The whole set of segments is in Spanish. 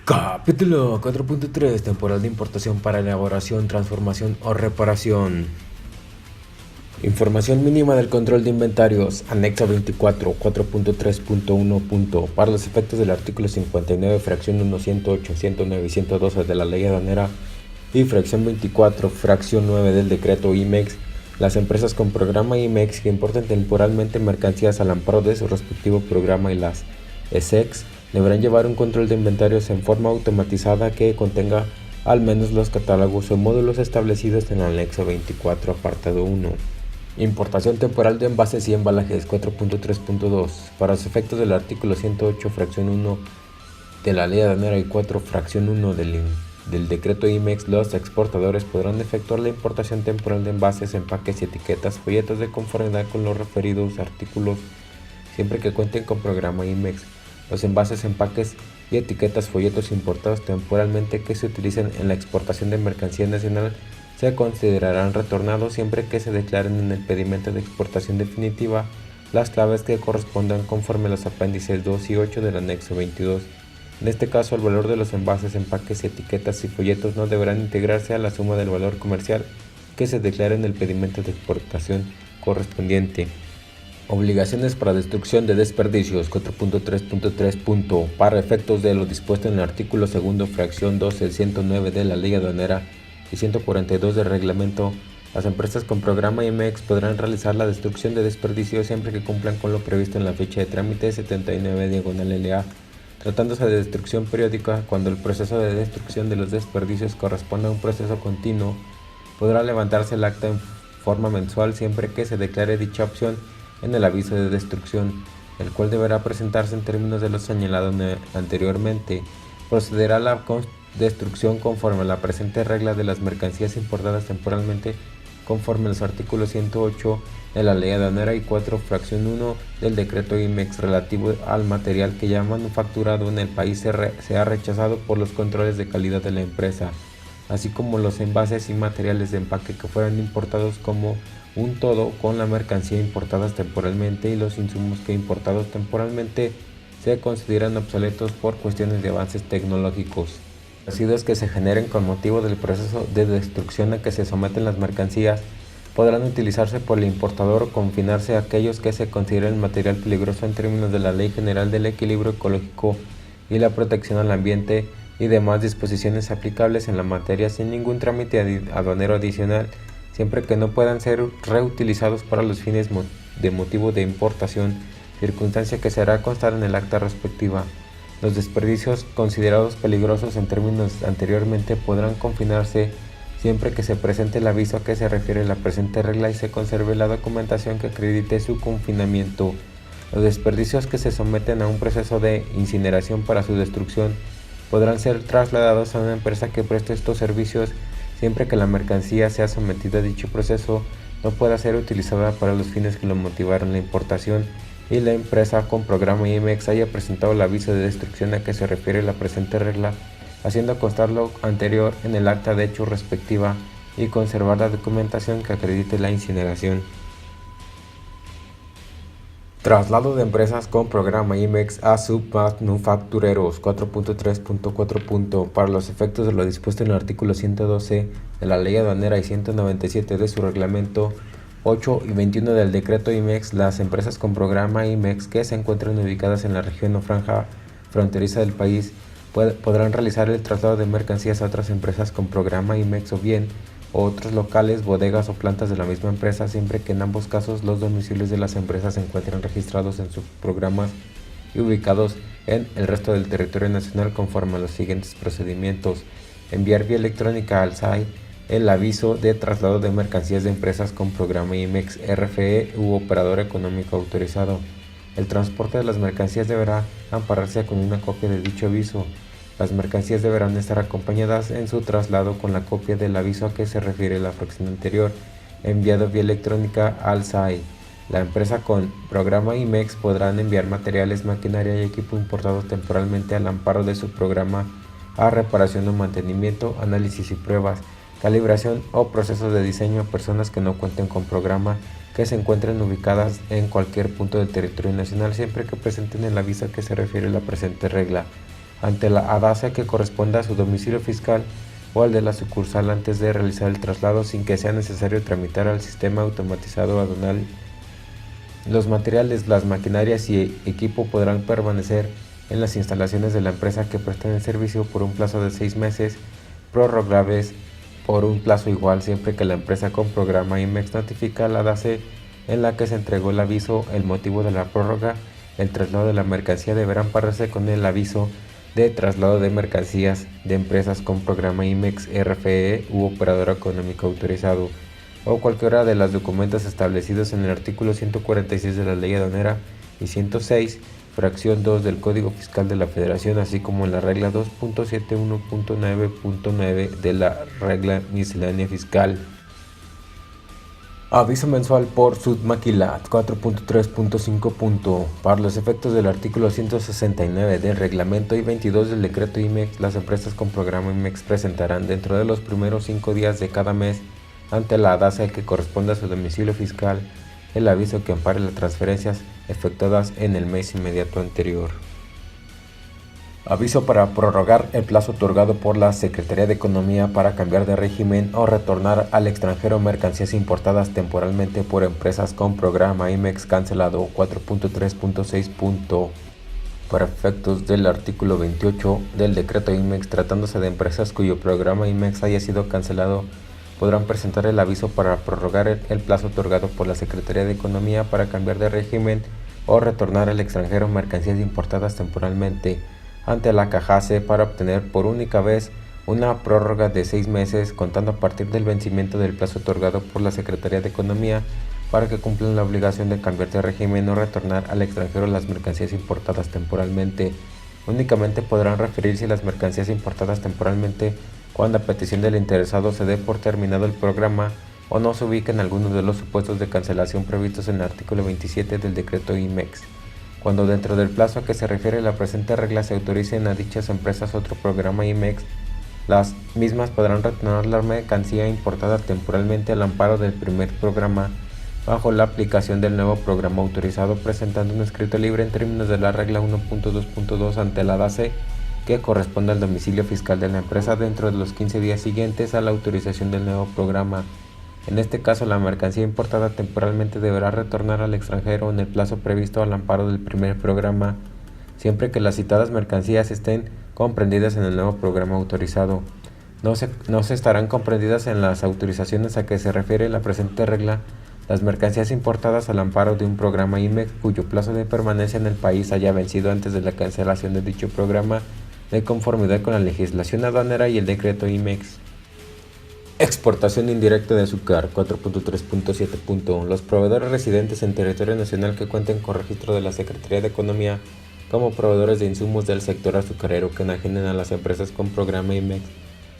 Capítulo 4.3. Temporal de importación para elaboración, transformación o reparación. Información mínima del control de inventarios. Anexo 24, 4.3.1. Para los efectos del artículo 59, fracción 1, 108, 109 y 112 de la ley aduanera y fracción 24, fracción 9 del decreto IMEX, las empresas con programa IMEX que importen temporalmente mercancías al amparo de su respectivo programa y las ESEX deberán llevar un control de inventarios en forma automatizada que contenga al menos los catálogos o módulos establecidos en el anexo 24, apartado 1. Importación temporal de envases y embalajes 4.3.2. Para los efectos del artículo 108, fracción 1 de la ley aduanera y 4, fracción 1 del decreto IMEX, los exportadores podrán efectuar la importación temporal de envases, empaques y etiquetas, folletos de conformidad con los referidos artículos, siempre que cuenten con programa IMEX. Los envases, empaques y etiquetas, folletos importados temporalmente que se utilicen en la exportación de mercancía nacional se considerarán retornados siempre que se declaren en el pedimento de exportación definitiva las claves que correspondan conforme a los apéndices 2 y 8 del anexo 22. En este caso, el valor de los envases, empaques, etiquetas y folletos no deberán integrarse a la suma del valor comercial que se declare en el pedimento de exportación correspondiente. Obligaciones para destrucción de desperdicios 4.3.3. Para efectos de lo dispuesto en el artículo 2, fracción 12, 109 de la ley aduanera y 142 del reglamento, las empresas con programa IMEX podrán realizar la destrucción de desperdicios siempre que cumplan con lo previsto en la fecha de trámite 79/LA, tratándose de destrucción periódica. Cuando el proceso de destrucción de los desperdicios corresponda a un proceso continuo, podrá levantarse el acta en forma mensual siempre que se declare dicha opción en el aviso de destrucción, el cual deberá presentarse en términos de lo señalado anteriormente. Procederá a la destrucción conforme a la presente regla de las mercancías importadas temporalmente, conforme a los artículos 108 de la ley aduanera y 4, fracción 1 del decreto IMEX relativo al material que ya manufacturado en el país sea rechazado por los controles de calidad de la empresa, así como los envases y materiales de empaque que fueran importados como un todo con la mercancía importadas temporalmente y los insumos que importados temporalmente se consideran obsoletos por cuestiones de avances tecnológicos. Residuos que se generen con motivo del proceso de destrucción a que se someten las mercancías podrán utilizarse por el importador o confinarse a aquellos que se consideren material peligroso en términos de la Ley General del Equilibrio Ecológico y la Protección al Ambiente y demás disposiciones aplicables en la materia sin ningún trámite aduanero adicional, siempre que no puedan ser reutilizados para los fines de motivo de importación, circunstancia que se hará constar en el acta respectiva. Los desperdicios considerados peligrosos en términos anteriormente podrán confinarse siempre que se presente el aviso a que se refiere la presente regla y se conserve la documentación que acredite su confinamiento. Los desperdicios que se someten a un proceso de incineración para su destrucción podrán ser trasladados a una empresa que preste estos servicios siempre que la mercancía sea sometida a dicho proceso no pueda ser utilizada para los fines que lo motivaron la importación y la empresa con programa IMEX haya presentado el aviso de destrucción a que se refiere la presente regla, haciendo constar lo anterior en el acta de hecho respectiva y conservar la documentación que acredite la incineración. Traslado de empresas con programa IMEX a submanufactureros 4.3.4. Para los efectos de lo dispuesto en el artículo 112 de la ley aduanera y 197 de su reglamento 8 y 21 del decreto IMEX, las empresas con programa IMEX que se encuentren ubicadas en la región o franja fronteriza del país podrán realizar el traslado de mercancías a otras empresas con programa IMEX o bien otros locales, bodegas o plantas de la misma empresa, siempre que en ambos casos los domicilios de las empresas se encuentren registrados en sus programas y ubicados en el resto del territorio nacional conforme a los siguientes procedimientos. Enviar vía electrónica al SAI el aviso de traslado de mercancías de empresas con programa IMEX, RFE u operador económico autorizado. El transporte de las mercancías deberá ampararse con una copia de dicho aviso. Las mercancías deberán estar acompañadas en su traslado con la copia del aviso a que se refiere la fracción anterior, enviado vía electrónica al SAI. La empresa con programa IMEX podrán enviar materiales, maquinaria y equipo importados temporalmente al amparo de su programa a reparación o mantenimiento, análisis y pruebas, calibración o procesos de diseño a personas que no cuenten con programa que se encuentren ubicadas en cualquier punto del territorio nacional siempre que presenten el aviso a que se refiere la presente regla. ante la ADASE que corresponda a su domicilio fiscal o al de la sucursal antes de realizar el traslado sin que sea necesario tramitar al sistema automatizado aduanal. Los materiales, las maquinarias y equipo podrán permanecer en las instalaciones de la empresa que prestan el servicio por un plazo de 6 meses, prorrogables por un plazo igual siempre que la empresa con programa IMEX notifica a la DACE en la que se entregó el aviso, el motivo de la prórroga. El traslado de la mercancía deberá ampararse con el aviso de traslado de mercancías de empresas con programa IMEX, RFE u operador económico autorizado, o cualquiera de los documentos establecidos en el artículo 146 de la Ley Aduanera y 106, fracción 2 del Código Fiscal de la Federación, así como en la regla 2.71.9.9 de la regla miscelánea fiscal. Aviso mensual por Submaquilat 4.3.5. Para los efectos del artículo 169 del reglamento y 22 del decreto IMEX, las empresas con programa IMEX presentarán dentro de los primeros 5 días de cada mes ante la DACE que corresponda a su domicilio fiscal el aviso que ampare las transferencias efectuadas en el mes inmediato anterior. Aviso para prorrogar el plazo otorgado por la Secretaría de Economía para cambiar de régimen o retornar al extranjero mercancías importadas temporalmente por empresas con programa IMEX cancelado 4.3.6. Para efectos del artículo 28 del decreto IMEX, tratándose de empresas cuyo programa IMEX haya sido cancelado, podrán presentar el aviso para prorrogar el plazo otorgado por la Secretaría de Economía para cambiar de régimen o retornar al extranjero mercancías importadas temporalmente ante la CAJASE para obtener por única vez una prórroga de 6 meses contando a partir del vencimiento del plazo otorgado por la Secretaría de Economía para que cumplan la obligación de cambiar de régimen o retornar al extranjero las mercancías importadas temporalmente. Únicamente podrán referirse las mercancías importadas temporalmente cuando a petición del interesado se dé por terminado el programa o no se ubique en alguno de los supuestos de cancelación previstos en el artículo 27 del decreto IMEX. Cuando dentro del plazo a que se refiere la presente regla se autoricen a dichas empresas otro programa IMEX, las mismas podrán retornar la mercancía importada temporalmente al amparo del primer programa bajo la aplicación del nuevo programa autorizado, presentando un escrito libre en términos de la regla 1.2.2 ante la DACE que corresponde al domicilio fiscal de la empresa dentro de los 15 días siguientes a la autorización del nuevo programa. En este caso, la mercancía importada temporalmente deberá retornar al extranjero en el plazo previsto al amparo del primer programa, siempre que las citadas mercancías estén comprendidas en el nuevo programa autorizado. No se estarán comprendidas en las autorizaciones a que se refiere la presente regla las mercancías importadas al amparo de un programa IMEX cuyo plazo de permanencia en el país haya vencido antes de la cancelación de dicho programa, de conformidad con la legislación aduanera y el decreto IMEX. Exportación indirecta de azúcar 4.3.7. Los proveedores residentes en territorio nacional que cuenten con registro de la Secretaría de Economía como proveedores de insumos del sector azucarero que enajenen a las empresas con programa IMEX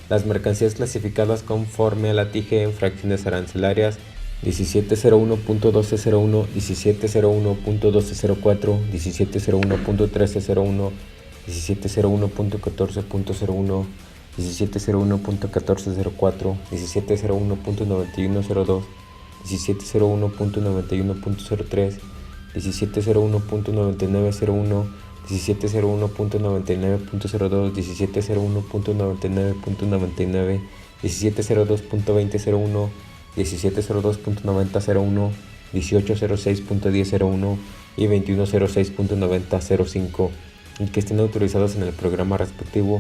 las mercancías clasificadas conforme a la TIG en fracciones arancelarias 1701.1201, 1701.1204, 1701.1301, 1701.14.01, 1701.1404, 1701.9102, 1701.91.03, 1701.9901, 1701.99.02, 1701.99.99, 1702.2001, 1702.9001, 1806.1001 y 2106.9005, y que estén autorizados en el programa respectivo,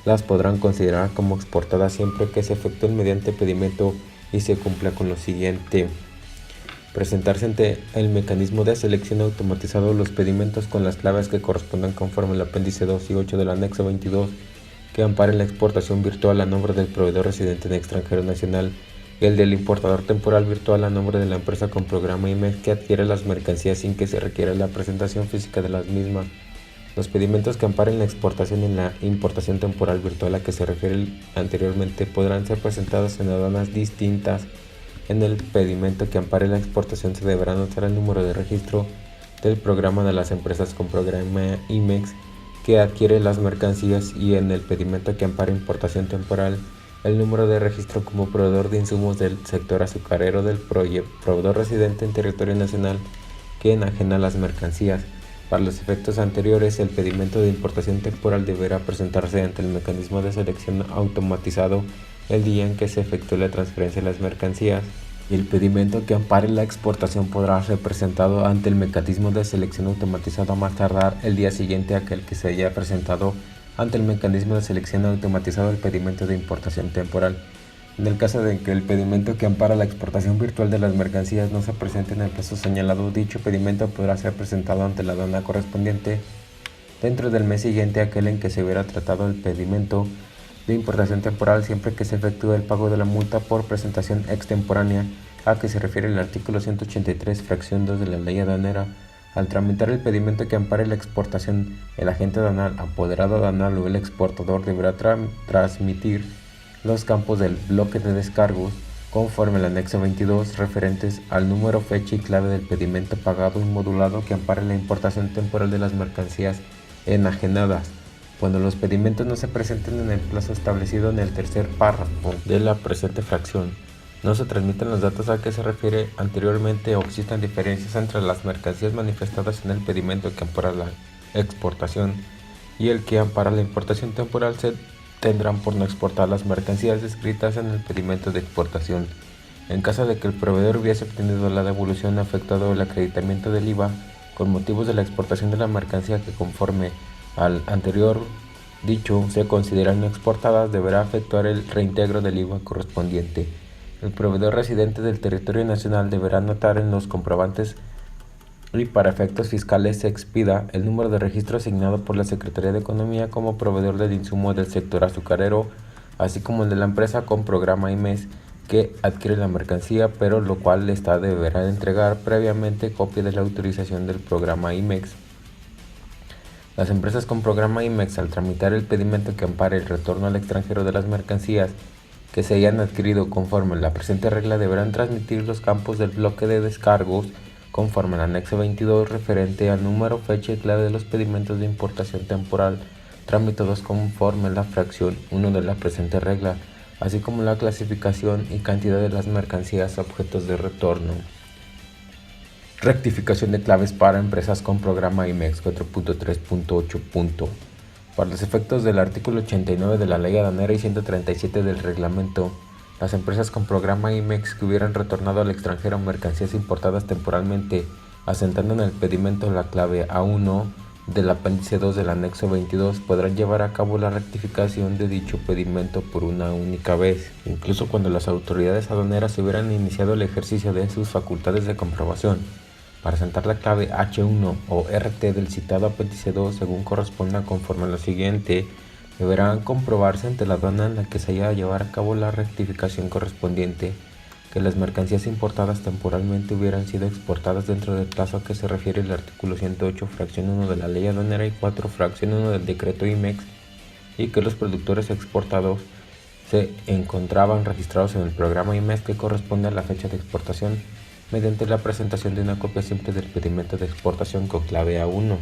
las podrán considerar como exportadas siempre que se efectúen mediante pedimento y se cumpla con lo siguiente: presentarse ante el mecanismo de selección automatizado los pedimentos con las claves que correspondan conforme al apéndice 2 y 8 del anexo 22 que amparen la exportación virtual a nombre del proveedor residente en extranjero nacional y el del importador temporal virtual a nombre de la empresa con programa IMEX que adquiere las mercancías sin que se requiera la presentación física de las mismas. Los pedimentos que amparen la exportación y la importación temporal virtual a que se refiere anteriormente podrán ser presentados en aduanas distintas. En el pedimento que ampare la exportación se deberá anotar el número de registro del programa de las empresas con programa IMEX que adquiere las mercancías y en el pedimento que ampare importación temporal el número de registro como proveedor de insumos del sector azucarero del proveedor residente en territorio nacional que enajena las mercancías. Para los efectos anteriores, el pedimento de importación temporal deberá presentarse ante el mecanismo de selección automatizado el día en que se efectúe la transferencia de las mercancías, y el pedimento que ampare la exportación podrá ser presentado ante el mecanismo de selección automatizado a más tardar el día siguiente a aquel que se haya presentado ante el mecanismo de selección automatizado el pedimento de importación temporal. En el caso de que el pedimento que ampara la exportación virtual de las mercancías no se presente en el plazo señalado, dicho pedimento podrá ser presentado ante la aduana correspondiente dentro del mes siguiente a aquel en que se hubiera tratado el pedimento de importación temporal, siempre que se efectúe el pago de la multa por presentación extemporánea a que se refiere el artículo 183, fracción 2 de la Ley Aduanera. Al tramitar el pedimento que ampare la exportación, el agente aduanal, apoderado aduanal o el exportador deberá transmitir los campos del bloque de descargos conforme al anexo 22 referentes al número, fecha y clave del pedimento pagado y modulado que ampare la importación temporal de las mercancías enajenadas. Cuando los pedimentos no se presenten en el plazo establecido en el tercer párrafo de la presente fracción, no se transmiten los datos a que se refiere anteriormente o existan diferencias entre las mercancías manifestadas en el pedimento que ampara la exportación y el que ampara la importación temporal, se tendrán por no exportar las mercancías descritas en el pedimento de exportación. En caso de que el proveedor hubiese obtenido la devolución afectado el acreditamiento del IVA con motivos de la exportación de la mercancía que conforme al anterior dicho se consideran no exportadas, deberá efectuar el reintegro del IVA correspondiente. El proveedor residente del territorio nacional deberá anotar en los comprobantes y para efectos fiscales se expida el número de registro asignado por la Secretaría de Economía como proveedor del insumo del sector azucarero, así como el de la empresa con programa IMEX que adquiere la mercancía, pero lo cual esta deberá entregar previamente copia de la autorización del programa IMEX. Las empresas con programa IMEX, al tramitar el pedimento que ampare el retorno al extranjero de las mercancías que se hayan adquirido conforme a la presente regla, deberán transmitir los campos del bloque de descargos conforme al anexo 22 referente al número, fecha y clave de los pedimentos de importación temporal tramitados conforme a la fracción 1 de la presente regla, así como la clasificación y cantidad de las mercancías objetos de retorno. Rectificación de claves para empresas con programa IMEX 4.3.8. Para los efectos del artículo 89 de la Ley Aduanera y 137 del reglamento, las empresas con programa IMEX que hubieran retornado al extranjero mercancías importadas temporalmente, asentando en el pedimento la clave A1 del apéndice 2 del anexo 22, podrán llevar a cabo la rectificación de dicho pedimento por una única vez, incluso cuando las autoridades aduaneras hubieran iniciado el ejercicio de sus facultades de comprobación. Para asentar la clave H1 o RT del citado apéndice 2 según corresponda conforme a lo siguiente, deberán comprobarse ante la aduana en la que se haya de llevar a cabo la rectificación correspondiente que las mercancías importadas temporalmente hubieran sido exportadas dentro del plazo a que se refiere el artículo 108, fracción 1 de la Ley Aduanera y 4, fracción 1 del decreto IMEX, y que los productores exportados se encontraban registrados en el programa IMEX que corresponde a la fecha de exportación, mediante la presentación de una copia simple del pedimento de exportación con clave A1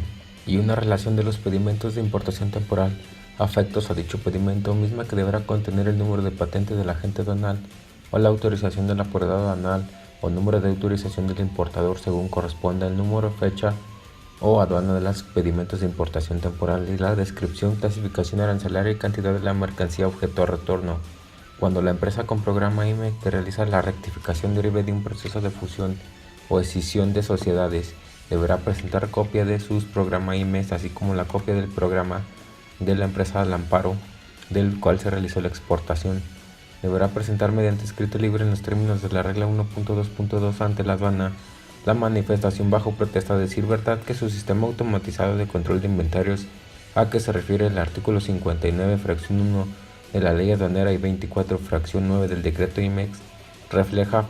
y una relación de los pedimentos de importación temporal afectos a dicho pedimento, misma que deberá contener el número de patente del agente aduanal o la autorización del apoderado aduanal o número de autorización del importador según corresponda, el número, fecha o aduana de los pedimentos de importación temporal y la descripción, clasificación arancelaria y cantidad de la mercancía objeto a retorno. Cuando la empresa con programa IMEX que realiza la rectificación derive de un proceso de fusión o escisión de sociedades, deberá presentar copia de sus programas IMEX, así como la copia del programa de la empresa al amparo del cual se realizó la exportación. Deberá presentar mediante escrito libre en los términos de la regla 1.2.2 ante la aduana la manifestación bajo protesta de decir verdad que su sistema automatizado de control de inventarios a que se refiere el artículo 59, fracción 1 de la Ley Aduanera y 24, fracción 9 del decreto IMEX, refleja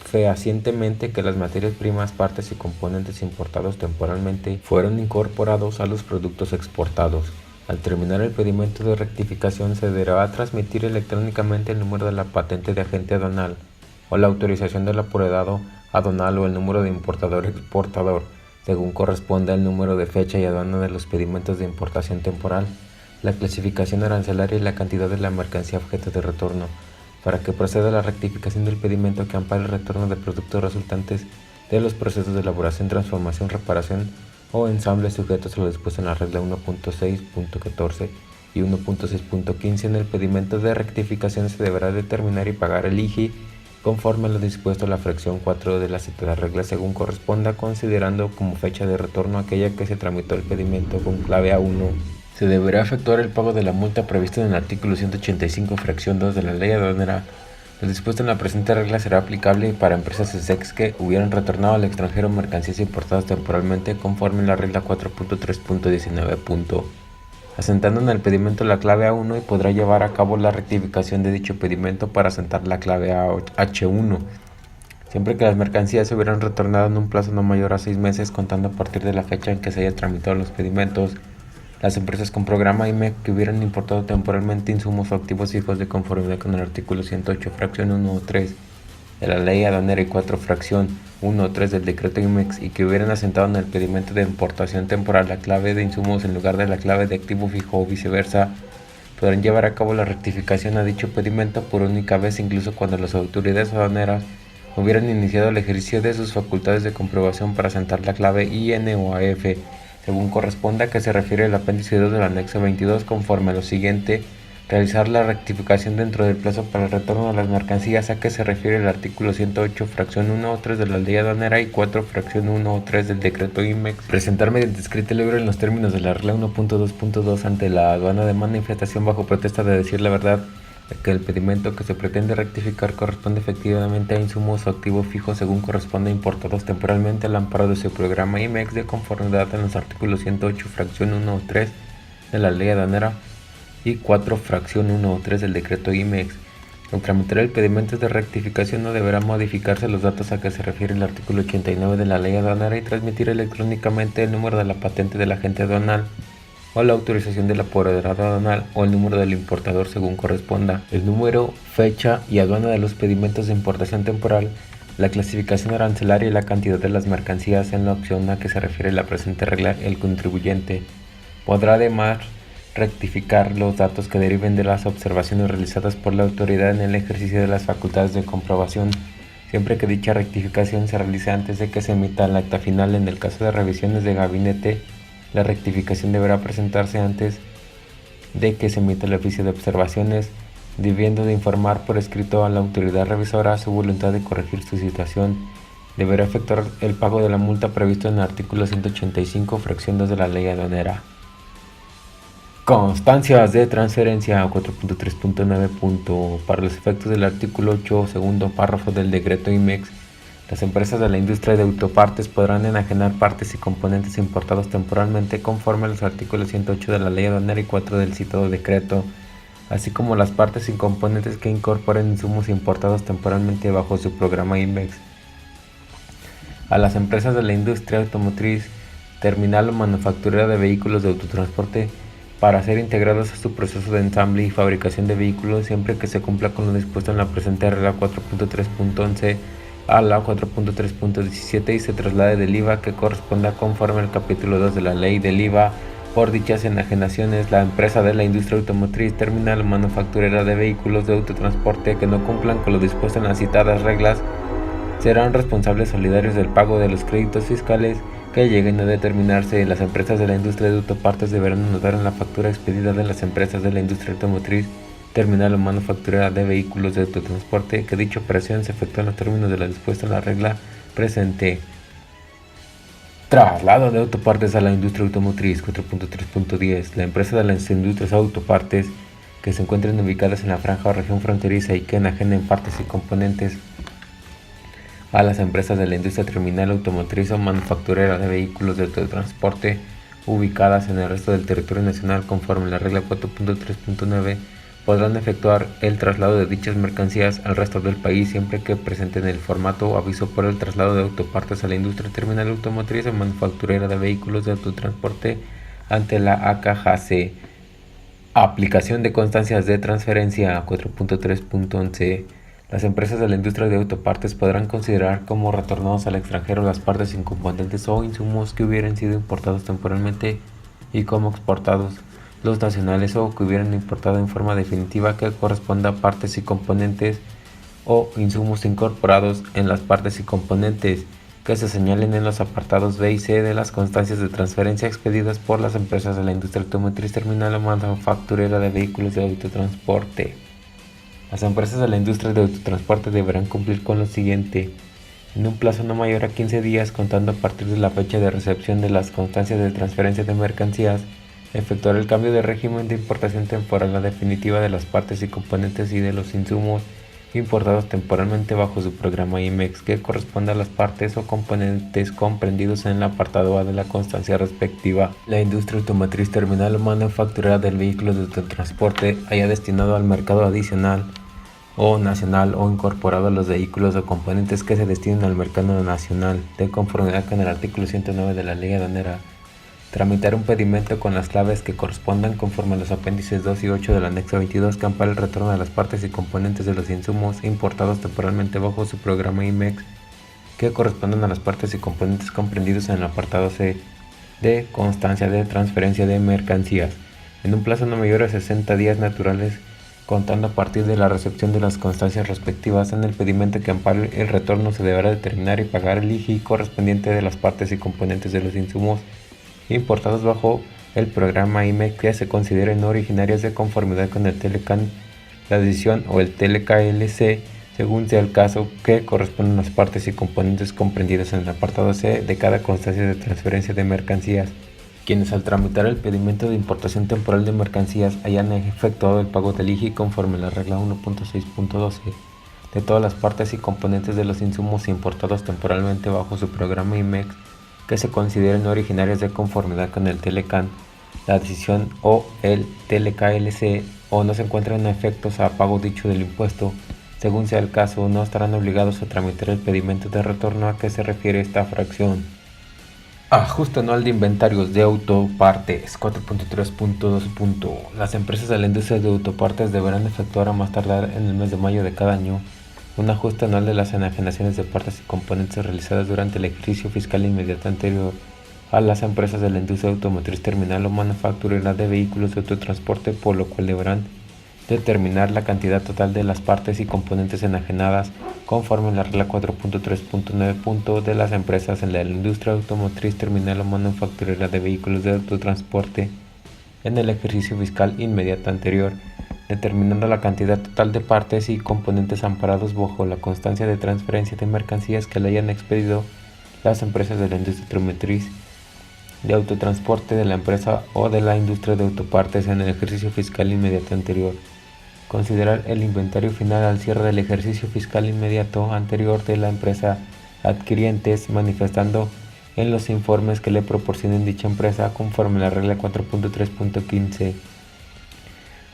fehacientemente que las materias primas, partes y componentes importados temporalmente fueron incorporados a los productos exportados. Al terminar el pedimento de rectificación, se deberá transmitir electrónicamente el número de la patente de agente aduanal o la autorización del apoderado aduanal o el número de importador-exportador, según corresponda el número de fecha y aduana de los pedimentos de importación temporal, la clasificación arancelaria y la cantidad de la mercancía objeto de retorno, para que proceda la rectificación del pedimento que ampare el retorno de productos resultantes de los procesos de elaboración, transformación, reparación o ensambles sujetos a lo dispuesto en la regla 1.6.14 y 1.6.15. En el pedimento de rectificación se deberá determinar y pagar el IGI conforme a lo dispuesto en la fracción 4 de la citada regla según corresponda, considerando como fecha de retorno aquella que se tramitó el pedimento con clave A1. Se deberá efectuar el pago de la multa prevista en el artículo 185, fracción 2 de la ley aduanera. Lo dispuesto en la presente regla será aplicable para empresas SEX que hubieran retornado al extranjero mercancías importadas temporalmente conforme a la regla 4.3.19. Asentando en el pedimento la clave A1 y podrá llevar a cabo la rectificación de dicho pedimento para asentar la clave H1, siempre que las mercancías se hubieran retornado en un plazo no mayor a 6 meses contando a partir de la fecha en que se haya tramitado los pedimentos. Las empresas con programa IMEC que hubieran importado temporalmente insumos o activos fijos de conformidad con el artículo 108, fracción 1 o 3 de la ley aduanera y 4, fracción 1 o 3 del decreto IMEX y que hubieran asentado en el pedimento de importación temporal la clave de insumos en lugar de la clave de activo fijo o viceversa, podrán llevar a cabo la rectificación a dicho pedimento por única vez incluso cuando las autoridades aduaneras hubieran iniciado el ejercicio de sus facultades de comprobación para asentar la clave IN o AF, según corresponda, que se refiere al apéndice 2 del anexo 22, conforme a lo siguiente: realizar la rectificación dentro del plazo para el retorno de las mercancías a que se refiere el artículo 108, fracción 1 o 3 de la ley aduanera y 4, fracción 1 o 3 del decreto IMEX. Presentar mediante escrito libre en los términos de la regla 1.2.2 ante la aduana de manifestación bajo protesta de decir la verdad que el pedimento que se pretende rectificar corresponde efectivamente a insumos o activos fijos según corresponde importados temporalmente al amparo de su programa IMEX de conformidad en los artículos 108, fracción 1 o 3 de la ley aduanera y 4, fracción 1 o 3 del decreto IMEX. Al tramitar el pedimento de rectificación no deberá modificarse los datos a que se refiere el artículo 89 de la ley aduanera y transmitir electrónicamente el número de la patente del agente aduanal o la autorización del apoderado aduanal o el número del importador según corresponda, el número, fecha y aduana de los pedimentos de importación temporal, la clasificación arancelaria y la cantidad de las mercancías en la opción a que se refiere la presente regla. El contribuyente podrá además rectificar los datos que deriven de las observaciones realizadas por la autoridad en el ejercicio de las facultades de comprobación, siempre que dicha rectificación se realice antes de que se emita el acta final. En el caso de revisiones de gabinete, la rectificación deberá presentarse antes de que se emita el oficio de observaciones, debiendo de informar por escrito a la autoridad revisora su voluntad de corregir su situación. Deberá efectuar el pago de la multa previsto en el artículo 185, fracción 2 de la ley aduanera. Constancias de transferencia 4.3.9. Para los efectos del artículo 8, segundo párrafo del decreto IMEX, las empresas de la industria de autopartes podrán enajenar partes y componentes importados temporalmente conforme a los artículos 108 de la ley aduanera y 4 del citado decreto, así como las partes y componentes que incorporen insumos importados temporalmente bajo su programa IMEX. A las empresas de la industria automotriz, terminal o manufacturera de vehículos de autotransporte para ser integrados a su proceso de ensamble y fabricación de vehículos siempre que se cumpla con lo dispuesto en la presente regla 4.3.11 a la 4.3.17 y se traslade del IVA que corresponda conforme al capítulo 2 de la ley del IVA por dichas enajenaciones. La empresa de la industria automotriz, terminal o manufacturera de vehículos de autotransporte que no cumplan con lo dispuesto en las citadas reglas serán responsables solidarios del pago de los créditos fiscales que lleguen a determinarse. Las empresas de la industria de autopartes deberán anotar en la factura expedida de las empresas de la industria automotriz, terminal o manufacturera de vehículos de autotransporte que dicha operación se efectúa en los términos de la dispuesta en la regla presente. Traslado de autopartes a la industria automotriz 4.3.10. La empresa de las industrias autopartes que se encuentren ubicadas en la franja o región fronteriza y que enajenen partes y componentes a las empresas de la industria terminal automotriz o manufacturera de vehículos de autotransporte ubicadas en el resto del territorio nacional conforme a la regla 4.3.9 podrán efectuar el traslado de dichas mercancías al resto del país siempre que presenten el formato o aviso por el traslado de autopartes a la industria terminal automotriz o manufacturera de vehículos de autotransporte ante la AKJC. Aplicación de constancias de transferencia 4.3.11. Las empresas de la industria de autopartes podrán considerar como retornados al extranjero las partes sin componentes o insumos que hubieran sido importados temporalmente y como exportados los nacionales o que hubieran importado en forma definitiva que corresponda a partes y componentes o insumos incorporados en las partes y componentes que se señalen en los apartados B y C de las constancias de transferencia expedidas por las empresas de la industria automotriz terminal o manufacturera de vehículos de autotransporte. Las empresas de la industria de autotransporte deberán cumplir con lo siguiente: en un plazo no mayor a 15 días contando a partir de la fecha de recepción de las constancias de transferencia de mercancías, efectuar el cambio de régimen de importación temporal a definitiva de las partes y componentes y de los insumos importados temporalmente bajo su programa IMEX que corresponda a las partes o componentes comprendidos en el apartado A de la constancia respectiva. La industria automotriz terminal o manufacturera del vehículo de autotransporte haya destinado al mercado adicional o nacional o incorporado a los vehículos o componentes que se destinen al mercado nacional, de conformidad con el artículo 109 de la Ley Aduanera, tramitar un pedimento con las claves que correspondan conforme a los apéndices 2 y 8 del anexo 22 que ampara el retorno de las partes y componentes de los insumos importados temporalmente bajo su programa IMEX que correspondan a las partes y componentes comprendidos en el apartado C de constancia de transferencia de mercancías, en un plazo no mayor a 60 días naturales contando a partir de la recepción de las constancias respectivas. En el pedimento que ampare el retorno se deberá determinar y pagar el IGI correspondiente de las partes y componentes de los insumos importados bajo el programa IMEX que se consideren no originarias de conformidad con el TELECAN, la decisión o el TELECALC, según sea el caso, que correspondan las partes y componentes comprendidas en el apartado C de cada constancia de transferencia de mercancías. Quienes al tramitar el pedimento de importación temporal de mercancías hayan efectuado el pago del IGI conforme a la regla 1.6.12 de todas las partes y componentes de los insumos importados temporalmente bajo su programa IMEX que se consideren originarias de conformidad con el TELECAN, la decisión o el TELECALC o no se encuentran efectos a pago dicho del impuesto, según sea el caso, no estarán obligados a tramitar el pedimento de retorno a que se refiere esta fracción. Ajuste anual de inventarios de autopartes 4.3.2. Las empresas de la industria de autopartes deberán efectuar a más tardar en el mes de mayo de cada año un ajuste anual de las enajenaciones de partes y componentes realizadas durante el ejercicio fiscal inmediato anterior a las empresas de la industria automotriz terminal o manufacturera de vehículos de autotransporte, por lo cual deberán determinar la cantidad total de las partes y componentes enajenadas conforme a la regla 4.3.9 de las empresas en la industria automotriz terminal o manufacturera de vehículos de autotransporte en el ejercicio fiscal inmediato anterior, determinando la cantidad total de partes y componentes amparados bajo la constancia de transferencia de mercancías que le hayan expedido las empresas de la industria automotriz de autotransporte de la empresa o de la industria de autopartes en el ejercicio fiscal inmediato anterior. Considerar el inventario final al cierre del ejercicio fiscal inmediato anterior de la empresa adquirientes, manifestando en los informes que le proporcionen dicha empresa conforme a la regla 4.3.15.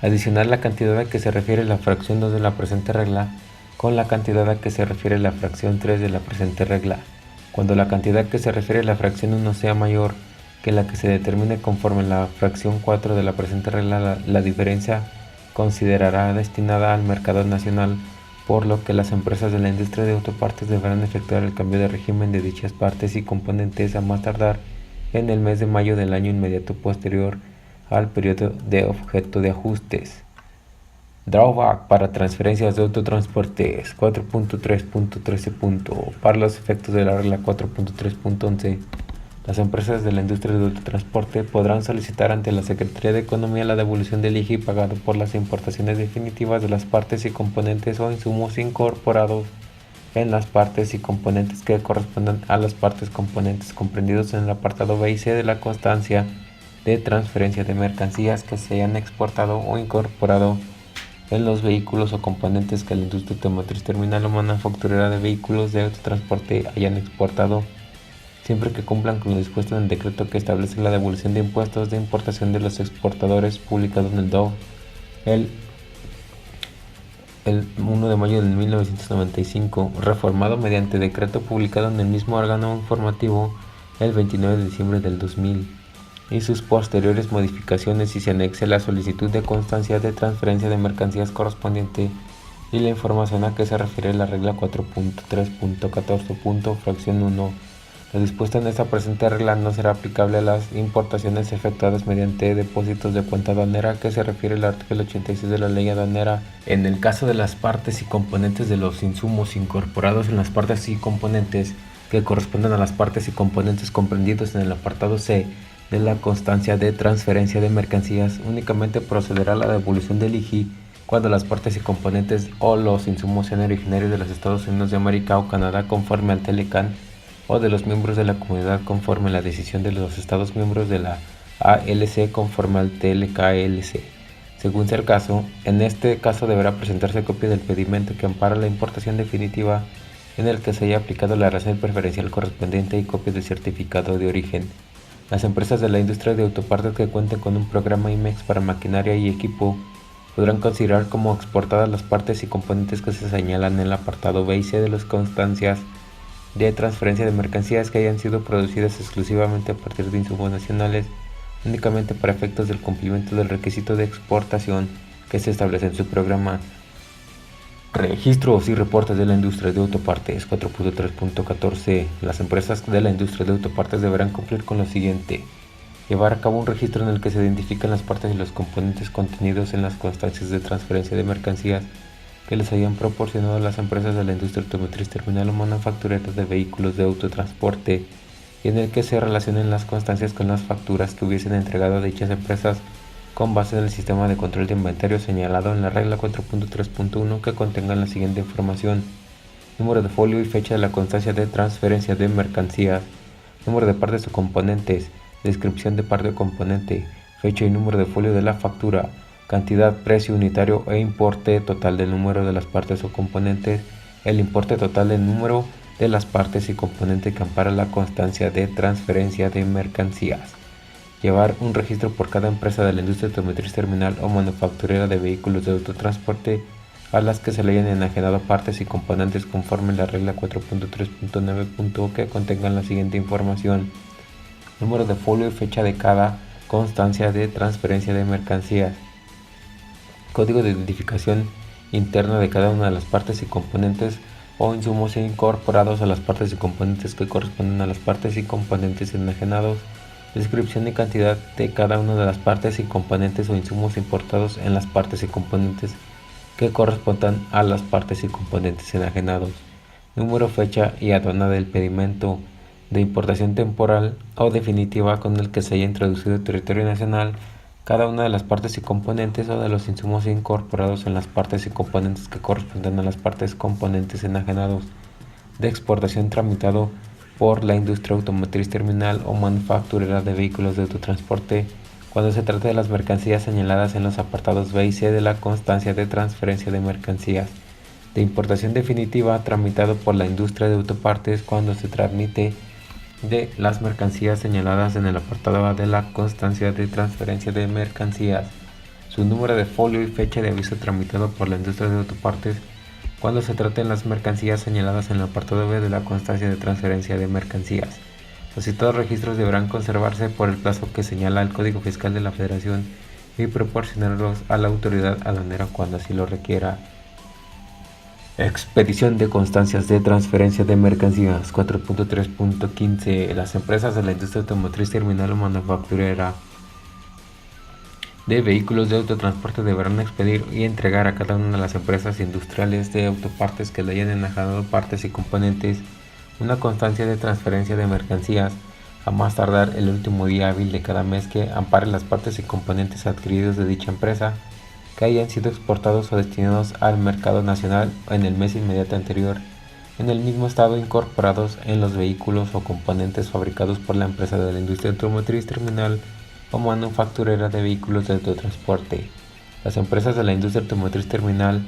Adicionar la cantidad a que se refiere la fracción 2 de la presente regla con la cantidad a que se refiere la fracción 3 de la presente regla. Cuando la cantidad a que se refiere la fracción 1 sea mayor que la que se determine conforme a la fracción 4 de la presente regla, la diferencia considerará destinada al mercado nacional, por lo que las empresas de la industria de autopartes deberán efectuar el cambio de régimen de dichas partes y componentes a más tardar en el mes de mayo del año inmediato posterior al periodo de objeto de ajustes. Drawback para transferencias de autotransportes 4.3.13. Para los efectos de la regla 4.3.11, las empresas de la industria de autotransporte podrán solicitar ante la Secretaría de Economía la devolución del IGI pagado por las importaciones definitivas de las partes y componentes o insumos incorporados en las partes y componentes que correspondan a las partes componentes comprendidos en el apartado B y C de la constancia de transferencia de mercancías que se hayan exportado o incorporado en los vehículos o componentes que la industria automotriz terminal o manufacturera de vehículos de autotransporte hayan exportado, siempre que cumplan con lo dispuesto en el decreto que establece la devolución de impuestos de importación de los exportadores, publicado en el DOF el 1 de mayo de 1995, reformado mediante decreto publicado en el mismo órgano informativo el 29 de diciembre del 2000, y sus posteriores modificaciones, y se anexe la solicitud de constancia de transferencia de mercancías correspondiente y la información a que se refiere la regla 4.3.14. Fracción 1. Lo dispuesto en esta presente regla no será aplicable a las importaciones efectuadas mediante depósitos de cuenta aduanera, que se refiere el artículo 86 de la Ley Aduanera. En el caso de las partes y componentes de los insumos incorporados en las partes y componentes, que correspondan a las partes y componentes comprendidos en el apartado C de la constancia de transferencia de mercancías. Únicamente procederá a la devolución del IGI cuando las partes y componentes o los insumos sean originarios de los Estados Unidos de América o Canadá conforme al TELECAN, o de los miembros de la comunidad conforme a la decisión de los Estados miembros de la ALC conforme al TLKLC, según sea el caso. En este caso deberá presentarse copia del pedimento que ampara la importación definitiva en el que se haya aplicado la arancel preferencial correspondiente y copia del certificado de origen. Las empresas de la industria de autopartes que cuenten con un programa IMEX para maquinaria y equipo podrán considerar como exportadas las partes y componentes que se señalan en el apartado B y C de las constancias de transferencia de mercancías que hayan sido producidas exclusivamente a partir de insumos nacionales, únicamente para efectos del cumplimiento del requisito de exportación que se establece en su programa. Registros y reportes de la industria de autopartes 4.3.14. Las empresas de la industria de autopartes deberán cumplir con lo siguiente: llevar a cabo un registro en el que se identifican las partes y los componentes contenidos en las constancias de transferencia de mercancías que les hayan proporcionado las empresas de la industria automotriz terminal o manufacturera de vehículos de autotransporte, y en el que se relacionen las constancias con las facturas que hubiesen entregado a dichas empresas con base en el sistema de control de inventario señalado en la regla 4.3.1, que contengan la siguiente información: número de folio y fecha de la constancia de transferencia de mercancías, número de partes o componentes, descripción de parte o componente, fecha y número de folio de la factura, cantidad, precio unitario e importe total del número de las partes o componentes, el importe total del número de las partes y componentes que ampara la constancia de transferencia de mercancías. Llevar un registro por cada empresa de la industria automotriz terminal o manufacturera de vehículos de autotransporte a las que se le hayan enajenado partes y componentes conforme a la regla 4.3.9. Que contengan la siguiente información: número de folio y fecha de cada constancia de transferencia de mercancías, código de identificación interna de cada una de las partes y componentes o insumos incorporados a las partes y componentes que corresponden a las partes y componentes enajenados, descripción y cantidad de cada una de las partes y componentes o insumos importados en las partes y componentes que correspondan a las partes y componentes enajenados, número, fecha y aduana del pedimento de importación temporal o definitiva con el que se haya introducido en territorio nacional cada una de las partes y componentes o de los insumos incorporados en las partes y componentes que correspondan a las partes y componentes enajenados, de exportación tramitado por la industria automotriz terminal o manufacturera de vehículos de autotransporte cuando se trate de las mercancías señaladas en los apartados B y C de la constancia de transferencia de mercancías, de importación definitiva tramitado por la industria de autopartes cuando se tramite de las mercancías señaladas en el apartado A de la constancia de transferencia de mercancías, su número de folio y fecha de aviso tramitado por la industria de autopartes cuando se traten las mercancías señaladas en el apartado B de la constancia de transferencia de mercancías. Los citados registros deberán conservarse por el plazo que señala el Código Fiscal de la Federación y proporcionarlos a la autoridad aduanera cuando así lo requiera. Expedición de constancias de transferencia de mercancías 4.3.15. Las empresas de la industria automotriz terminal o manufacturera de vehículos de autotransporte deberán expedir y entregar a cada una de las empresas industriales de autopartes que le hayan enajenado partes y componentes una constancia de transferencia de mercancías a más tardar el último día hábil de cada mes que ampare las partes y componentes adquiridos de dicha empresa que hayan sido exportados o destinados al mercado nacional en el mes inmediato anterior, en el mismo estado incorporados en los vehículos o componentes fabricados por la empresa de la industria automotriz terminal o manufacturera de vehículos de autotransporte. Las empresas de la industria automotriz terminal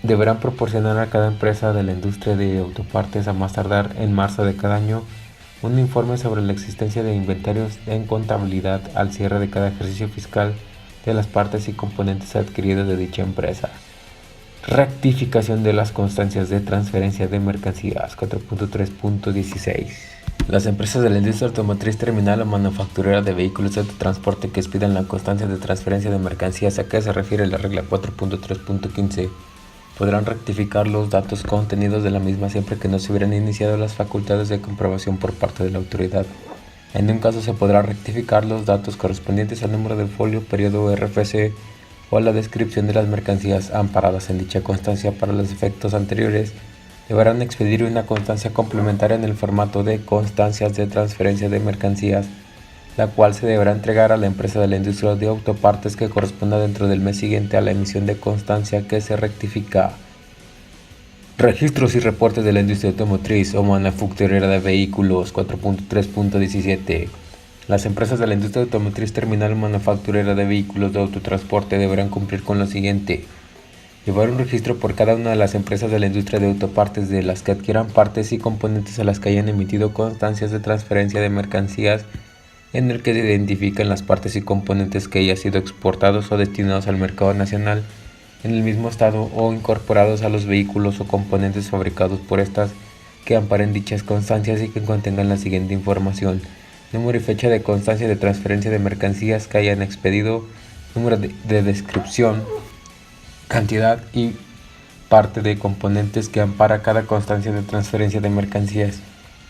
deberán proporcionar a cada empresa de la industria de autopartes a más tardar en marzo de cada año un informe sobre la existencia de inventarios en contabilidad al cierre de cada ejercicio fiscal de las partes y componentes adquiridos de dicha empresa. Rectificación de las constancias de transferencia de mercancías 4.3.16. Las empresas de la industria automotriz terminal o manufacturera de vehículos de autotransporte que expidan la constancia de transferencia de mercancías a que se refiere la regla 4.3.15 podrán rectificar los datos contenidos de la misma siempre que no se hubieran iniciado las facultades de comprobación por parte de la autoridad. En un caso se podrá rectificar los datos correspondientes al número de folio, periodo RFC o a la descripción de las mercancías amparadas en dicha constancia para los efectos anteriores deberán expedir una constancia complementaria en el formato de constancias de transferencia de mercancías, la cual se deberá entregar a la empresa de la industria de autopartes que corresponda dentro del mes siguiente a la emisión de constancia que se rectifica. Registros y reportes de la industria automotriz o manufacturera de vehículos 4.3.17. Las empresas de la industria automotriz terminal manufacturera de vehículos de autotransporte deberán cumplir con lo siguiente: llevar un registro por cada una de las empresas de la industria de autopartes de las que adquieran partes y componentes a las que hayan emitido constancias de transferencia de mercancías, en el que se identifican las partes y componentes que hayan sido exportados o destinados al mercado nacional en el mismo estado o incorporados a los vehículos o componentes fabricados por estas, que amparen dichas constancias y que contengan la siguiente información: número y fecha de constancia de transferencia de mercancías que hayan expedido, número de descripción, cantidad y parte de componentes que ampara cada constancia de transferencia de mercancías,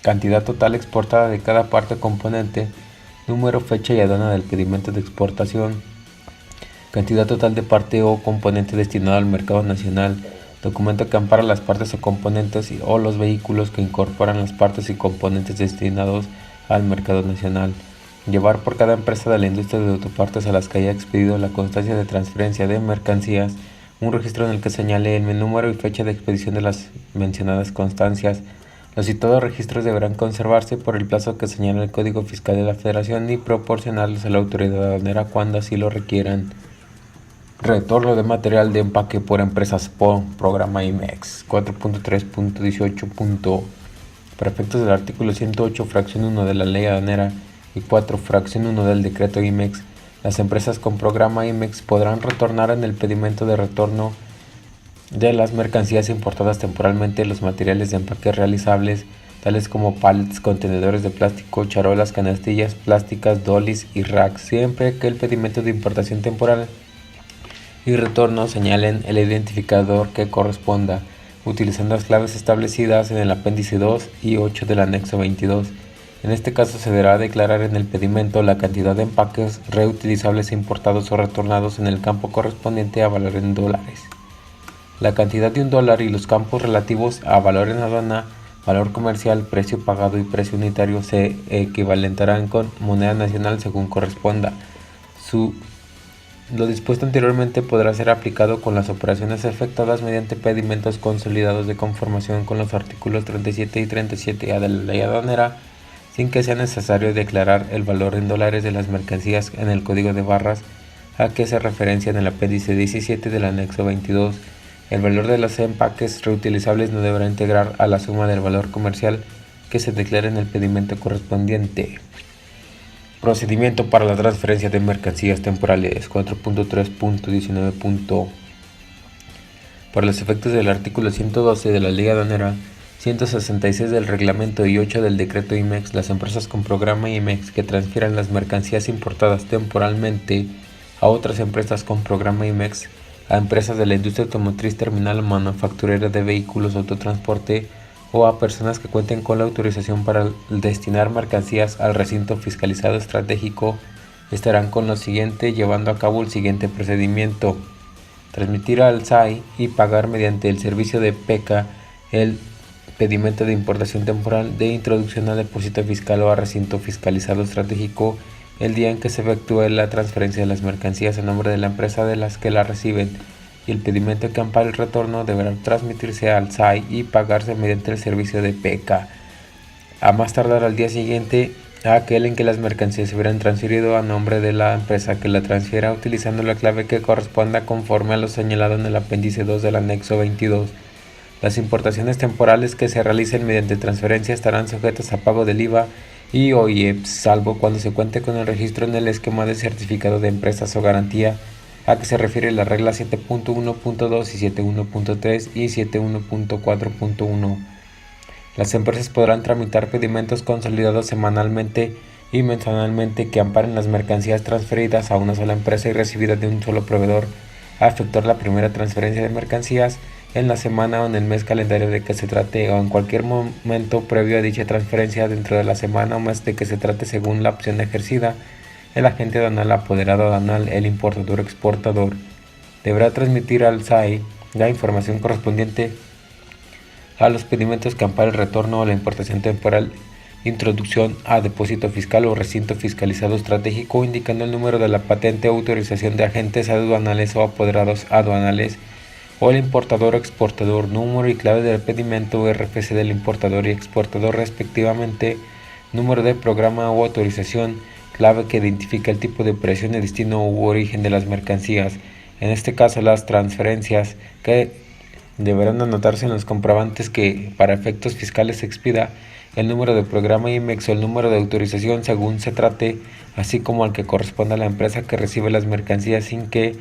cantidad total exportada de cada parte o componente, número, fecha y aduana del pedimento de exportación, cantidad total de parte o componente destinado al mercado nacional, documento que ampara las partes o componentes o los vehículos que incorporan las partes y componentes destinados al mercado nacional. Llevar por cada empresa de la industria de autopartes a las que haya expedido la constancia de transferencia de mercancías un registro en el que señale el número y fecha de expedición de las mencionadas constancias. Los citados registros deberán conservarse por el plazo que señala el Código Fiscal de la Federación y proporcionarlos a la autoridad aduanera cuando así lo requieran. Retorno de material de empaque por empresas por programa IMEX 4.3.18. Para efectos del artículo 108, fracción 1 de la Ley Aduanera y 4, fracción 1 del decreto IMEX, las empresas con programa IMEX podrán retornar en el pedimento de retorno de las mercancías importadas temporalmente los materiales de empaque realizables, tales como pallets, contenedores de plástico, charolas, canastillas plásticas, dolis y racks, siempre que el pedimento de importación temporal y retorno señalen el identificador que corresponda, utilizando las claves establecidas en el apéndice 2 y 8 del anexo 22. En este caso se deberá declarar en el pedimento la cantidad de empaques reutilizables importados o retornados en el campo correspondiente a valor en dólares, la cantidad de $1 y los campos relativos a valor en aduana, valor comercial, precio pagado y precio unitario se equivalentarán con moneda nacional según corresponda. Lo dispuesto anteriormente podrá ser aplicado con las operaciones efectuadas mediante pedimentos consolidados de conformación con los artículos 37 y 37A de la Ley Aduanera, sin que sea necesario declarar el valor en dólares de las mercancías en el código de barras a que se referencia en el apéndice 17 del anexo 22. El valor de los empaques reutilizables no deberá integrar a la suma del valor comercial que se declare en el pedimento correspondiente. Procedimiento para la transferencia de mercancías temporales 4.3.19. Para los efectos del artículo 112 de la Ley Aduanera, 166 del reglamento y 8 del decreto IMEX, las empresas con programa IMEX que transfieran las mercancías importadas temporalmente a otras empresas con programa IMEX, a empresas de la industria automotriz terminal o manufacturera de vehículos autotransporte o a personas que cuenten con la autorización para destinar mercancías al recinto fiscalizado estratégico, estarán con lo siguiente llevando a cabo el siguiente procedimiento: transmitir al SAI y pagar mediante el servicio de PECA el pedimento de importación temporal de introducción a depósito fiscal o a recinto fiscalizado estratégico el día en que se efectúe la transferencia de las mercancías a nombre de la empresa de las que la reciben, y el pedimento que ampare el retorno deberá transmitirse al SAI y pagarse mediante el servicio de PECA, a más tardar al día siguiente a aquel en que las mercancías se hubieran transferido a nombre de la empresa que la transfiera, utilizando la clave que corresponda conforme a lo señalado en el apéndice 2 del anexo 22. Las importaciones temporales que se realicen mediante transferencia estarán sujetas a pago del IVA y o IEPS, salvo cuando se cuente con el registro en el esquema de certificado de empresas o garantía, a que se refiere la regla 7.1.2 y 7.1.3 y 7.1.4.1. Las empresas podrán tramitar pedimentos consolidados semanalmente y mensualmente que amparen las mercancías transferidas a una sola empresa y recibidas de un solo proveedor, a efectuar la primera transferencia de mercancías en la semana o en el mes calendario de que se trate, o en cualquier momento previo a dicha transferencia dentro de la semana o mes de que se trate, según la opción ejercida. El agente aduanal, apoderado aduanal, el importador o exportador deberá transmitir al SAI la información correspondiente a los pedimientos que ampara el retorno o la importación temporal, introducción a depósito fiscal o recinto fiscalizado estratégico, indicando el número de la patente o autorización de agentes aduanales o apoderados aduanales, o el importador o exportador, número y clave del pedimento o RFC del importador y exportador respectivamente, número de programa o autorización, clave que identifica el tipo de operación, de destino u origen de las mercancías, en este caso las transferencias, que deberán anotarse en los comprobantes que para efectos fiscales se expida, el número de programa IMEX o el número de autorización según se trate, así como al que corresponda a la empresa que recibe las mercancías, sin que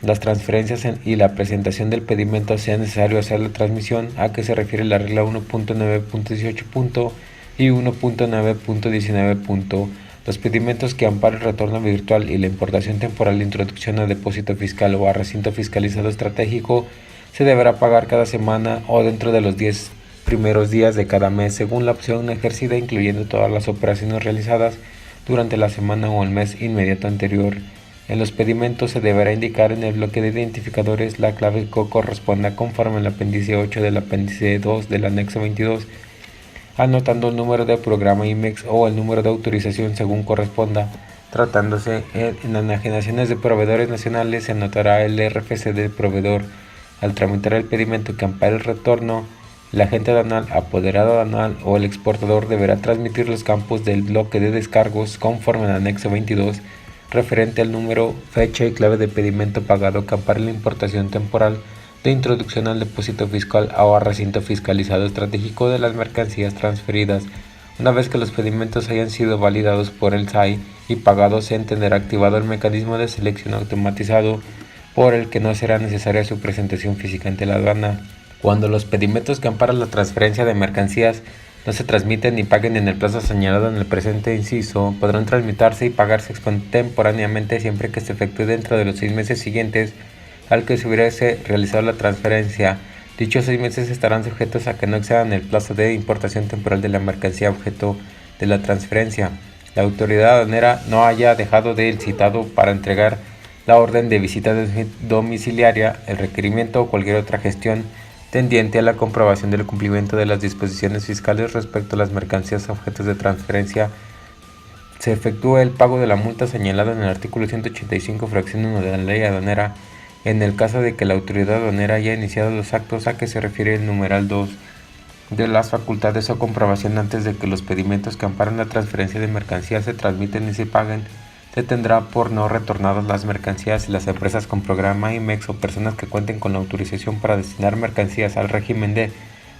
las transferencias y la presentación del pedimento sea necesario hacer la transmisión, a que se refiere la regla 1.9.18. y 1.9.19. Los pedimentos que amparan el retorno virtual y la importación temporal de introducción a depósito fiscal o a recinto fiscalizado estratégico se deberá pagar cada semana o dentro de los 10 primeros días de cada mes, según la opción ejercida, incluyendo todas las operaciones realizadas durante la semana o el mes inmediato anterior. En los pedimentos se deberá indicar en el bloque de identificadores la clave que corresponda conforme al apéndice 8 del apéndice 2 del anexo 22, anotando el número de programa IMEX o el número de autorización según corresponda. Tratándose en enajenaciones de proveedores nacionales, se anotará el RFC del proveedor. Al tramitar el pedimento que ampare el retorno, el agente aduanal, apoderado aduanal o el exportador deberá transmitir los campos del bloque de descargos conforme al anexo 22, referente al número, fecha y clave de pedimento pagado que ampare la importación temporal de introducción al depósito fiscal o a recinto fiscalizado estratégico de las mercancías transferidas. Una vez que los pedimentos hayan sido validados por el SAI y pagados, se entenderá activado el mecanismo de selección automatizado, por el que no será necesaria su presentación física ante la aduana. Cuando los pedimentos que amparan la transferencia de mercancías no se transmiten ni paguen en el plazo señalado en el presente inciso, podrán transmitirse y pagarse contemporáneamente siempre que se efectúe dentro de los 6 meses siguientes al que se hubiese realizado la transferencia. Dichos 6 meses estarán sujetos a que no excedan el plazo de importación temporal de la mercancía objeto de la transferencia. La autoridad aduanera no haya dejado del citado para entregar la orden de visita domiciliaria, el requerimiento o cualquier otra gestión tendiente a la comprobación del cumplimiento de las disposiciones fiscales respecto a las mercancías objetos de transferencia, se efectúa el pago de la multa señalada en el artículo 185, fracción 1 de la ley aduanera, en el caso de que la autoridad aduanera haya iniciado los actos a que se refiere el numeral 2 de las facultades o comprobación antes de que los pedimentos que amparan la transferencia de mercancías se transmiten y se paguen. Se tendrá por no retornadas las mercancías y las empresas con programa IMEX o personas que cuenten con la autorización para destinar mercancías al régimen de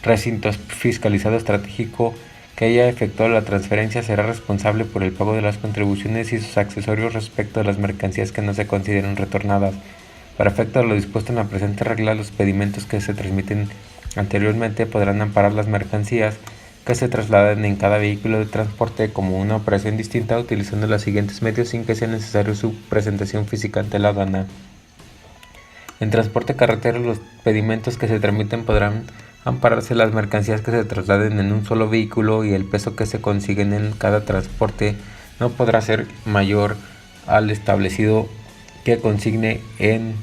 recinto fiscalizado estratégico que haya efectuado la transferencia será responsable por el pago de las contribuciones y sus accesorios respecto a las mercancías que no se consideren retornadas. Para efecto de lo dispuesto en la presente regla, los pedimentos que se transmiten anteriormente podrán amparar las mercancías que se trasladen en cada vehículo de transporte como una operación distinta utilizando los siguientes medios sin que sea necesario su presentación física ante la aduana. En transporte carretero, los pedimentos que se tramiten podrán ampararse las mercancías que se trasladen en un solo vehículo y el peso que se consiguen en cada transporte no podrá ser mayor al establecido que consigne en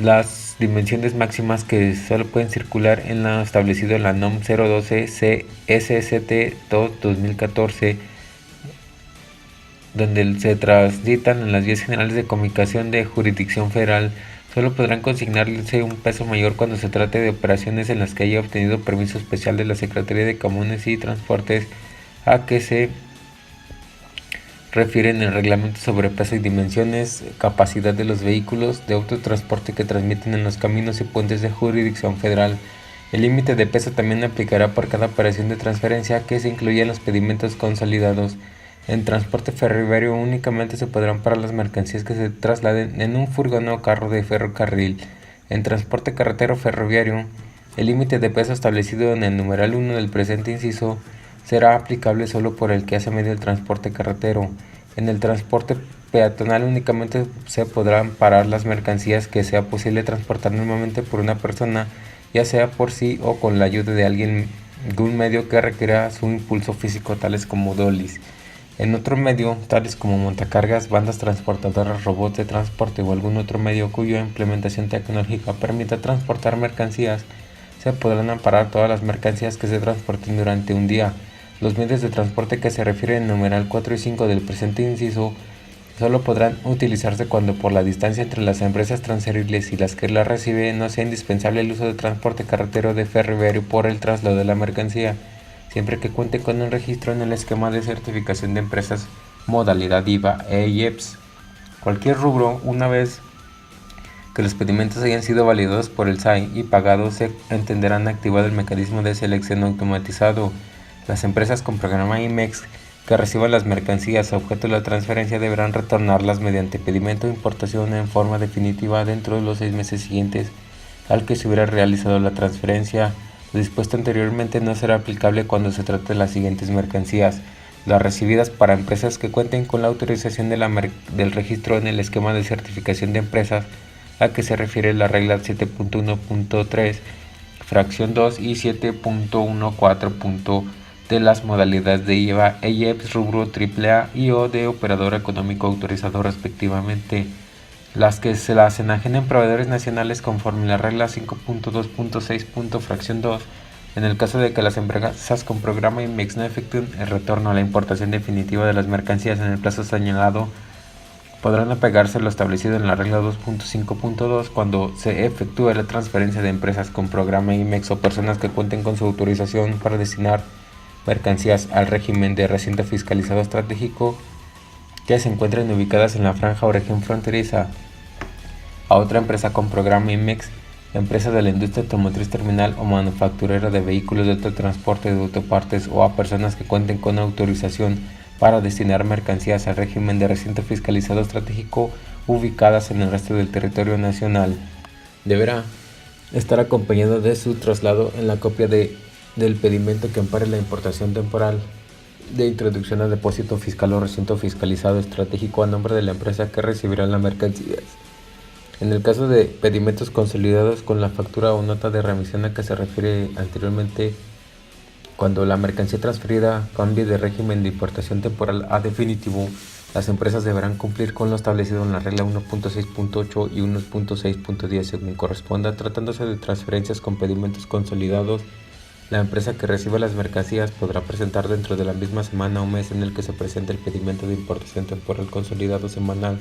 las dimensiones máximas que solo pueden circular en lo establecido en la NOM 012 CSST 2014, donde se transitan en las vías generales de comunicación de jurisdicción federal. Solo podrán consignarse un peso mayor cuando se trate de operaciones en las que haya obtenido permiso especial de la Secretaría de Comunes y Transportes, a que se refieren el reglamento sobre peso y dimensiones, capacidad de los vehículos de autotransporte que transmiten en los caminos y puentes de jurisdicción federal. El límite de peso también aplicará por cada operación de transferencia que se incluya en los pedimentos consolidados. En transporte ferroviario únicamente se podrán parar las mercancías que se trasladen en un furgón o carro de ferrocarril. En transporte carretero ferroviario, el límite de peso establecido en el numeral 1 del presente inciso será aplicable solo por el que hace medio del transporte carretero. En el transporte peatonal únicamente se podrán parar las mercancías que sea posible transportar normalmente por una persona, ya sea por sí o con la ayuda de algún medio que requiera su impulso físico, tales como dolis. En otro medio, tales como montacargas, bandas transportadoras, robots de transporte o algún otro medio cuya implementación tecnológica permita transportar mercancías, se podrán amparar todas las mercancías que se transporten durante un día. Los medios de transporte que se refieren en numeral 4 y 5 del presente inciso solo podrán utilizarse cuando por la distancia entre las empresas transferibles y las que las reciben no sea indispensable el uso de transporte carretero de ferroviario por el traslado de la mercancía, siempre que cuente con un registro en el esquema de certificación de empresas modalidad IVA e IEPS. Cualquier rubro, una vez que los pedimentos hayan sido validados por el SAI y pagados, se entenderán activado el mecanismo de selección automatizado. Las empresas con programa IMEX que reciban las mercancías objeto de la transferencia deberán retornarlas mediante pedimento de importación en forma definitiva dentro de los 6 meses siguientes al que se hubiera realizado la transferencia. Lo dispuesto anteriormente no será aplicable cuando se trate de las siguientes mercancías: las recibidas para empresas que cuenten con la autorización del registro en el esquema de certificación de empresas a que se refiere la regla 7.1.3, fracción 2 y 7.14. De las modalidades de IVA e IEPS rubro AAA y o de operador económico autorizado respectivamente, las que se las enajenen proveedores nacionales conforme la regla 5.2.6. Fracción 2, en el caso de que las empresas con programa IMEX no efectúen el retorno a la importación definitiva de las mercancías en el plazo señalado, podrán apegarse a lo establecido en la regla 2.5.2 cuando se efectúe la transferencia de empresas con programa IMEX o personas que cuenten con su autorización para destinar mercancías al régimen de recinto fiscalizado estratégico que se encuentren ubicadas en la franja o región fronteriza a otra empresa con programa IMEX, empresa de la industria automotriz terminal o manufacturera de vehículos de autotransporte de autopartes o a personas que cuenten con autorización para destinar mercancías al régimen de recinto fiscalizado estratégico ubicadas en el resto del territorio nacional. Deberá estar acompañado de su traslado en la copia del pedimento que ampare la importación temporal de introducción a depósito fiscal o recinto fiscalizado estratégico a nombre de la empresa que recibirá las mercancías. En el caso de pedimentos consolidados con la factura o nota de remisión a que se refiere anteriormente, cuando la mercancía transferida cambie de régimen de importación temporal a definitivo, las empresas deberán cumplir con lo establecido en la regla 1.6.8 y 1.6.10 según corresponda. Tratándose de transferencias con pedimentos consolidados, la empresa que reciba las mercancías podrá presentar dentro de la misma semana o mes en el que se presente el pedimento de importación temporal consolidado semanal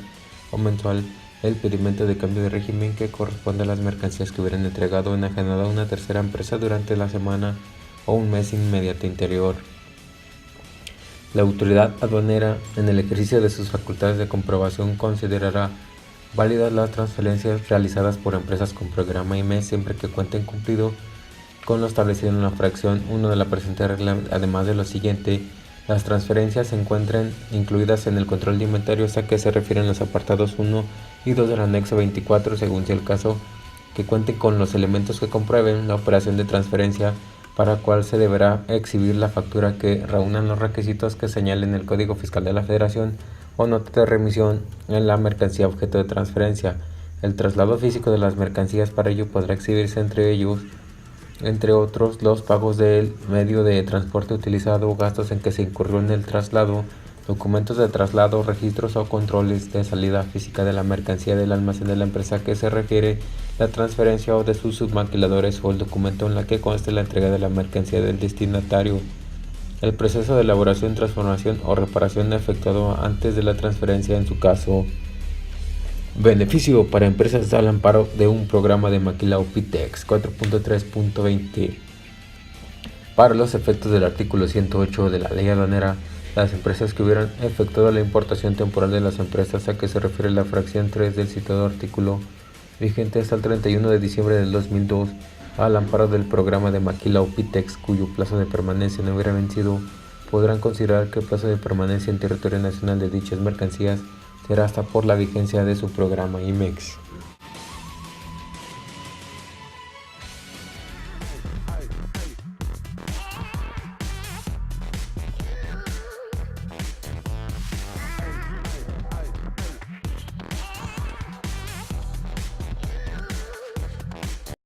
o mensual el pedimento de cambio de régimen que corresponde a las mercancías que hubieran entregado o enajenado a una tercera empresa durante la semana o un mes inmediato anterior. La autoridad aduanera, en el ejercicio de sus facultades de comprobación, considerará válidas las transferencias realizadas por empresas con programa IMEX siempre que cuenten cumplido con lo establecido en la fracción 1 de la presente regla, además de lo siguiente: las transferencias se encuentren incluidas en el control de inventarios a que se refieren los apartados 1 y 2 del anexo 24, según sea el caso, que cuenten con los elementos que comprueben la operación de transferencia, para cual se deberá exhibir la factura que reúnan los requisitos que señalen el Código Fiscal de la Federación o nota de remisión en la mercancía objeto de transferencia. El traslado físico de las mercancías para ello podrá exhibirse entre otros, los pagos del medio de transporte utilizado, gastos en que se incurrió en el traslado, documentos de traslado, registros o controles de salida física de la mercancía del almacén de la empresa a que se refiere la transferencia o de sus submaquiladores o el documento en la que conste la entrega de la mercancía del destinatario. El proceso de elaboración, transformación o reparación efectuado antes de la transferencia en su caso. Beneficio para empresas al amparo de un programa de maquilado PITEX 4.3.20. Para los efectos del artículo 108 de la ley aduanera, las empresas que hubieran efectuado la importación temporal de las empresas a que se refiere la fracción 3 del citado artículo, vigente hasta el 31 de diciembre del 2002, al amparo del programa de maquilado PITEX cuyo plazo de permanencia no hubiera vencido, podrán considerar que el plazo de permanencia en territorio nacional de dichas mercancías será hasta por la vigencia de su programa IMEX.